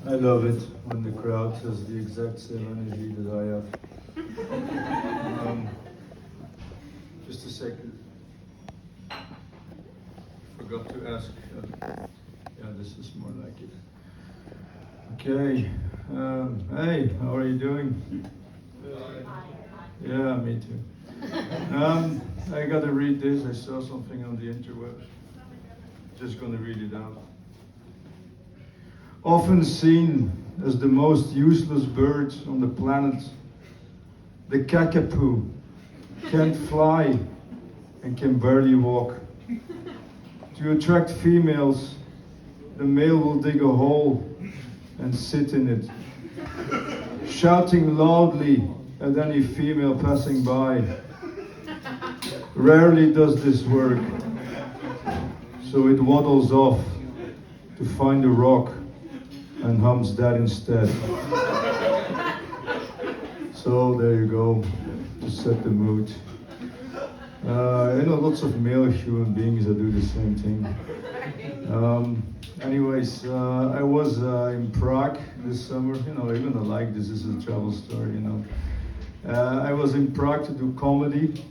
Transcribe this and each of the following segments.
I love it when the crowd has the exact same energy that I have. Just a second. Forgot to ask. Yeah, this is more like it. Okay. Hey, how are you doing? Yeah, me too. I gotta read this. I saw something on the interwebs. Just gonna read it out. Often seen as the most useless bird on the planet, the kakapoo can't fly and can barely walk. To attract females, the male will dig a hole and sit in it, shouting loudly at any female passing by. Rarely does this work, so it waddles off to find a rock and hums that instead. So there you go, to set the mood. Lots of male human beings that do the same thing. I was in Prague this summer. You're gonna like this. This is a travel story. I was in Prague to do comedy,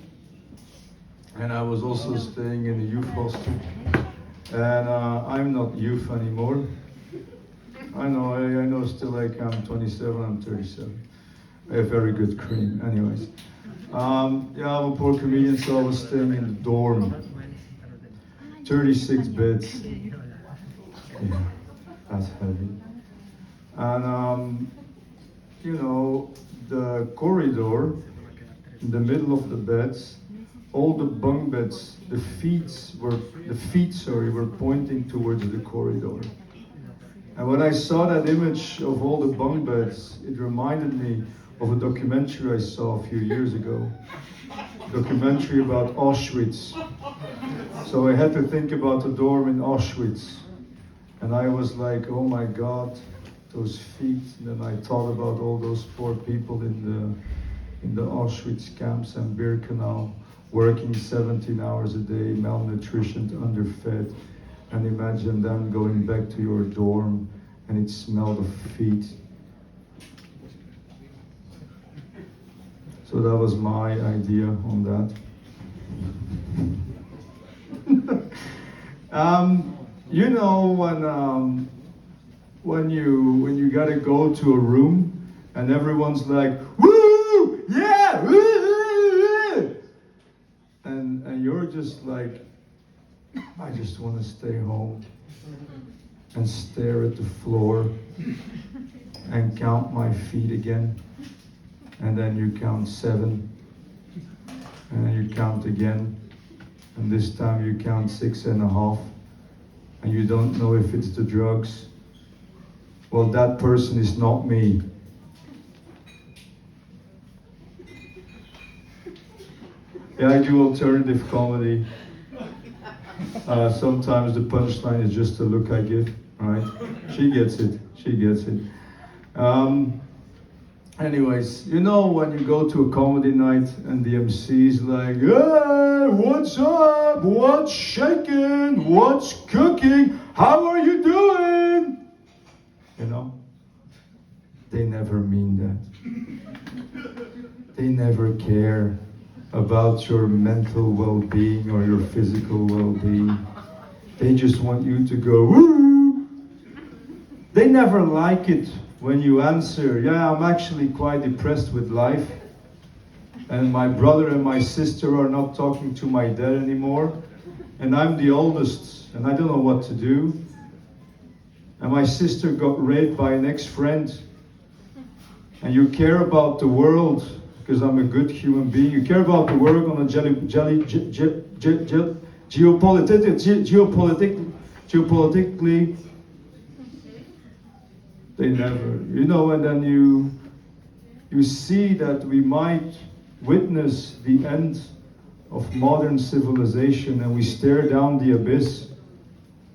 and I was also staying in a youth hostel. And I'm not youth anymore. I know. Still, like I'm 27. I'm 37. I have very good cream. Anyways. I'm a poor comedian, so I was staying in the dorm. 36 beds. Yeah, that's heavy. And, the corridor, in the middle of the beds, all the bunk beds, the feet were pointing towards the corridor. And when I saw that image of all the bunk beds, it reminded me of a documentary I saw a few years ago. Documentary about Auschwitz. So I had to think about the dorm in Auschwitz. And I was like, oh my God, those feet. And then I thought about all those poor people in the Auschwitz camps and Birkenau, working 17 hours a day, malnutritioned, underfed. And imagine them going back to your dorm and it smelled of feet. So that was my idea on that. When you gotta go to a room and everyone's like, woo, yeah, woo, and you're just like, I just want to stay home and stare at the floor and count my feet again. And then you count 7, and then you count again, and this time you count 6.5, and you don't know if it's the drugs. Well, that person is not me. Yeah, I do alternative comedy. Sometimes the punchline is just the look I give, right? She gets it. When you go to a comedy night and the MC's like, hey, what's up? What's shaking? What's cooking? How are you doing? They never mean that. They never care about your mental well-being or your physical well-being. They just want you to go, woo! They never like it when you answer, yeah, I'm actually quite depressed with life, and my brother and my sister are not talking to my dad anymore, and I'm the oldest, and I don't know what to do, and my sister got raped by an ex-friend, and you care about the world, because I'm a good human being, you care about the world on a geopolitically, they never, and then you see that we might witness the end of modern civilization and we stare down the abyss.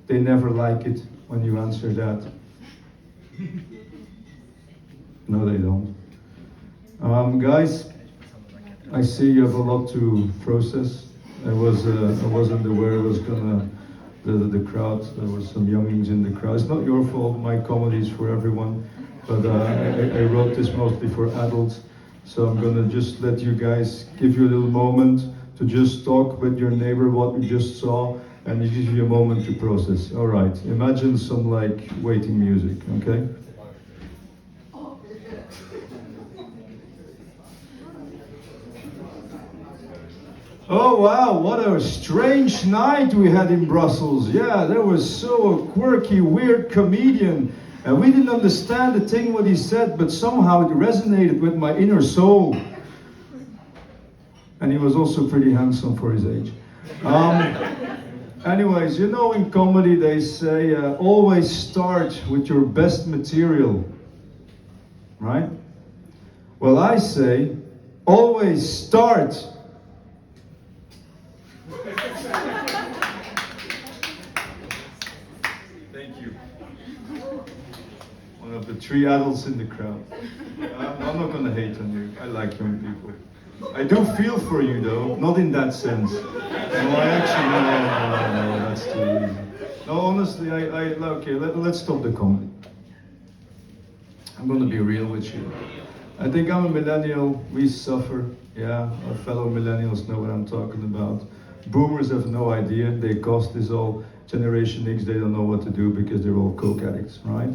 They never like it when you answer that. No, they don't. Guys, I see you have a lot to process. I wasn't aware I was gonna the crowd. There were some youngings in the crowd. It's not your fault. My comedy is for everyone, but I wrote this mostly for adults. So I'm gonna just let you guys give you a little moment to just talk with your neighbor what you just saw, and it gives you a moment to process. All right. Imagine some like waiting music. Okay. Oh wow, what a strange night we had in Brussels. Yeah, there was so a quirky, weird comedian. And we didn't understand the thing what he said, but somehow it resonated with my inner soul. And he was also pretty handsome for his age. Anyways, you know in comedy they say always start with your best material. Right? Well, I say always start. Thank you. One of the three adults in the crowd. I'm not gonna hate on you. I like young people. I do feel for you though, not in that sense. No, I actually no, that's too easy. No, honestly, okay. Let's stop the comedy. I'm gonna be real with you. I think I'm a millennial. We suffer. Yeah, our fellow millennials know what I'm talking about. Boomers have no idea. They cost this all. Generation X, they don't know what to do because they're all coke addicts, right?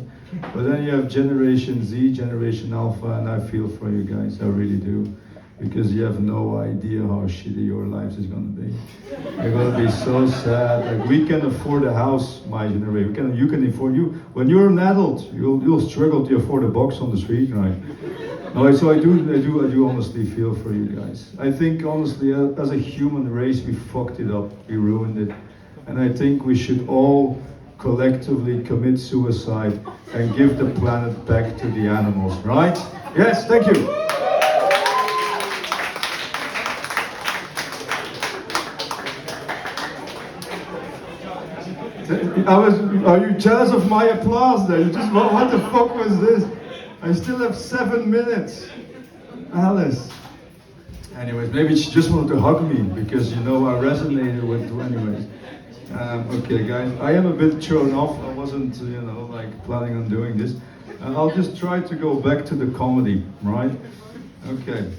But then you have Generation Z, Generation Alpha, and I feel for you guys. I really do. Because you have no idea how shitty your lives is gonna be. You're gonna be so sad. Like we can afford a house, my generation. You can afford when you're an adult, you'll struggle to afford a box on the street, right? No, so I do honestly feel for you guys. I think honestly, as a human race, we fucked it up. We ruined it, and I think we should all collectively commit suicide and give the planet back to the animals, right? Yes, thank you. Are you jealous of my applause there? You just, what the fuck was this? I still have 7 minutes. Alice. Anyways, maybe she just wanted to hug me because, you know, I resonated with, anyways. Okay, guys, I am a bit thrown off. I wasn't, you know, like planning on doing this. I'll just try to go back to the comedy, right? Okay.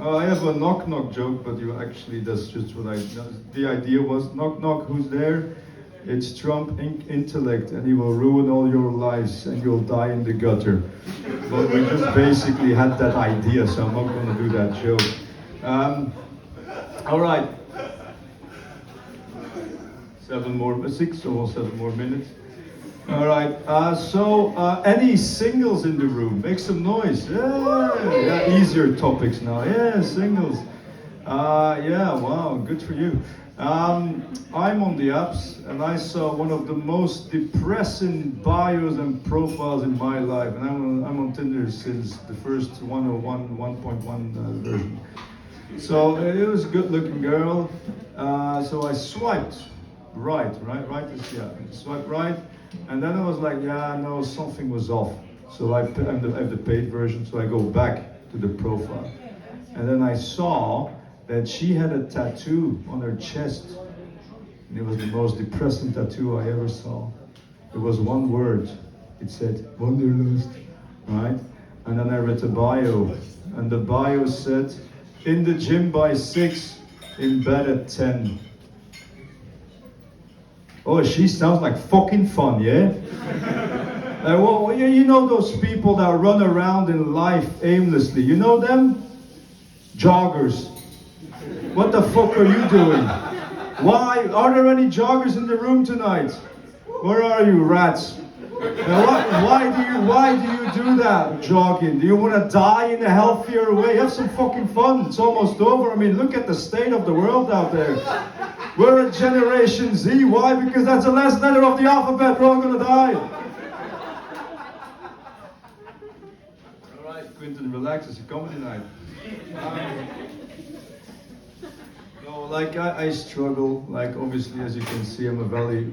I have a knock-knock joke, but you actually, that's just what the idea was, knock-knock, who's there? It's Trump intellect, and he will ruin all your lives, and you'll die in the gutter. But we just basically had that idea, so I'm not going to do that joke. All right. 7 more minutes. All right. So, any singles in the room? Make some noise. Yeah, easier topics now. Yeah, singles. Yeah, wow, good for you. I'm on the apps and I saw one of the most depressing bios and profiles in my life, and I'm on Tinder since the first 1.1 version. So it was a good-looking girl. So I swiped right. Swipe right, and then I was like, yeah, no, something was off. So I have the paid version, so I go back to the profile, and then I saw that she had a tattoo on her chest. And it was the most depressing tattoo I ever saw. It was one word. It said, Wanderlust, right? And then I read the bio. And the bio said, in the gym by 6, in bed at 10. Oh, she sounds like fucking fun, yeah? Well, you know those people that run around in life aimlessly. You know them? Joggers. What the fuck are you doing? Why? Are there any joggers in the room tonight? Where are you, rats? Why do you do that, jogging? Do you want to die in a healthier way? Have some fucking fun. It's almost over. I mean, look at the state of the world out there. We're a Generation Z. Why? Because that's the last letter of the alphabet. We're all gonna die. All right, Quentin, relax. It's a comedy night. No, like I struggle. Like obviously, as you can see, I'm a very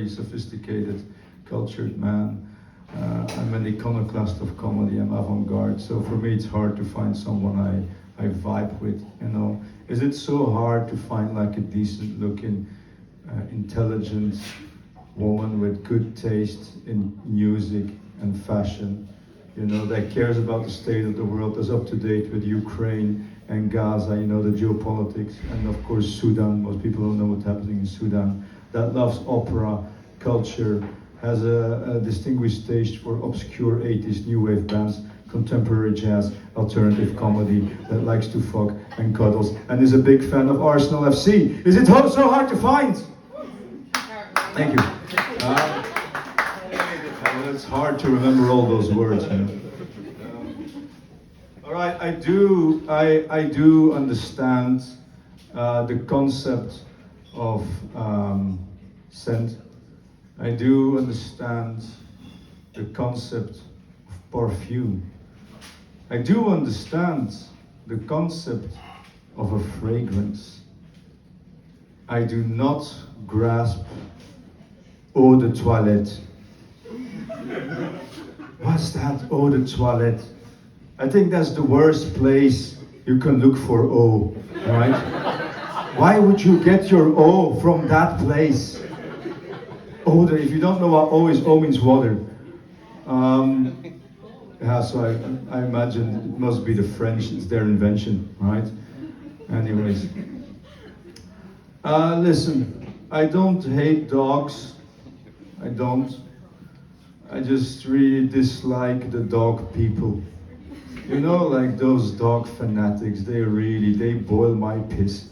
sophisticated, cultured man. I'm an iconoclast of comedy. I'm avant-garde. So for me, it's hard to find someone I vibe with. You know, is it so hard to find like a decent-looking intelligent woman with good taste in music and fashion, you know, that cares about the state of the world, is up to date with Ukraine and Gaza, you know, the geopolitics, and of course Sudan. Most people don't know what's happening in Sudan. That loves opera, culture, has a distinguished taste for obscure 80s new wave bands, contemporary jazz, alternative comedy, that likes to fuck and cuddles, and is a big fan of Arsenal FC. Is it so hard to find? Thank you. Well, it's hard to remember all those words. You know? All right, I do understand the concept of scent. I do understand the concept of perfume. I do understand the concept of a fragrance. I do not grasp eau de toilette. What's that, eau de toilette? I think that's the worst place you can look for eau, right? Why would you get your eau from that place? Eau de, if you don't know what eau is, eau means water. Yeah, so I imagine it must be the French, it's their invention, right? Anyways. Listen, I don't hate dogs. I don't. I just really dislike the dog people. You know, like those dog fanatics, they boil my piss.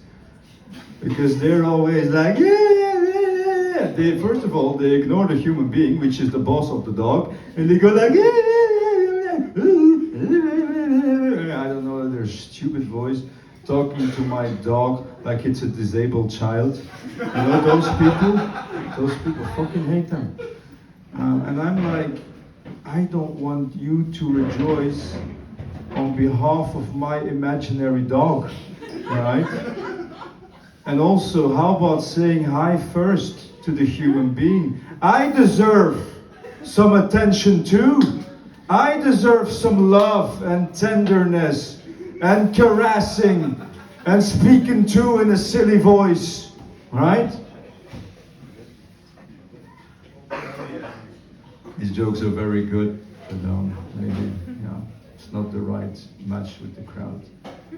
Because they're always like, yeah. First of all, they ignore the human being, which is the boss of the dog, and they go like, I don't know, their stupid voice, talking to my dog like it's a disabled child. You know, those people fucking hate them. And I'm like, I don't want you to rejoice on behalf of my imaginary dog, right? And also, how about saying hi first to the human being? I deserve some attention too. I deserve some love and tenderness and caressing and speaking to in a silly voice, right? These jokes are very good, but maybe it's not the right match with the crowd.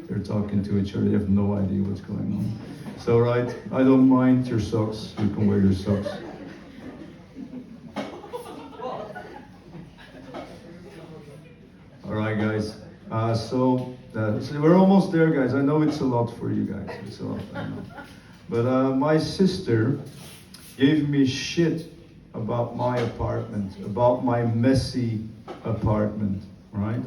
They're talking to each other, they have no idea what's going on. So right, I don't mind your socks, you can wear your socks. Alright guys, so we're almost there guys. I know it's a lot for you guys, it's a lot, I know. But my sister gave me shit about my apartment, about my messy apartment, right?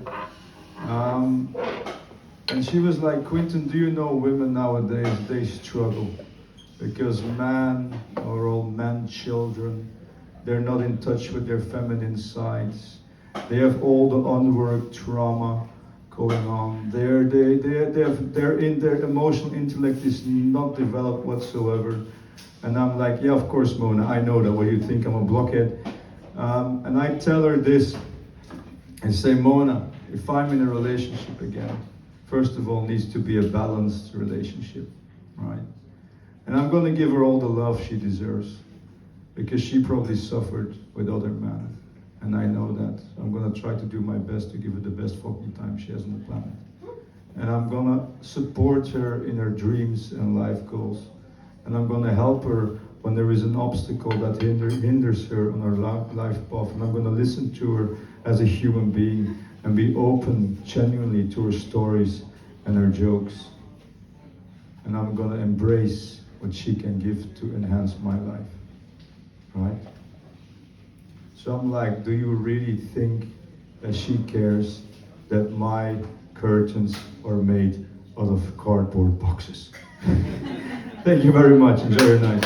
And she was like, Quinten, do you know women nowadays, they struggle because men are all man children. They're not in touch with their feminine sides. They have all the unworked trauma going on. Their emotional intellect is not developed whatsoever. And I'm like, yeah, of course, Mona, I know that. What do you think, I'm a blockhead? And I tell her this, I say, Mona, if I'm in a relationship again, first of all, needs to be a balanced relationship, right? And I'm gonna give her all the love she deserves, because she probably suffered with other men. And I know that. I'm gonna try to do my best to give her the best fucking time she has on the planet. And I'm gonna support her in her dreams and life goals. And I'm gonna help her when there is an obstacle that hinders her on her life path. And I'm gonna listen to her as a human being and be open genuinely to her stories and her jokes. And I'm gonna embrace what she can give to enhance my life, right? So I'm like, do you really think that she cares that my curtains are made out of cardboard boxes? Thank you very much, enjoy your night.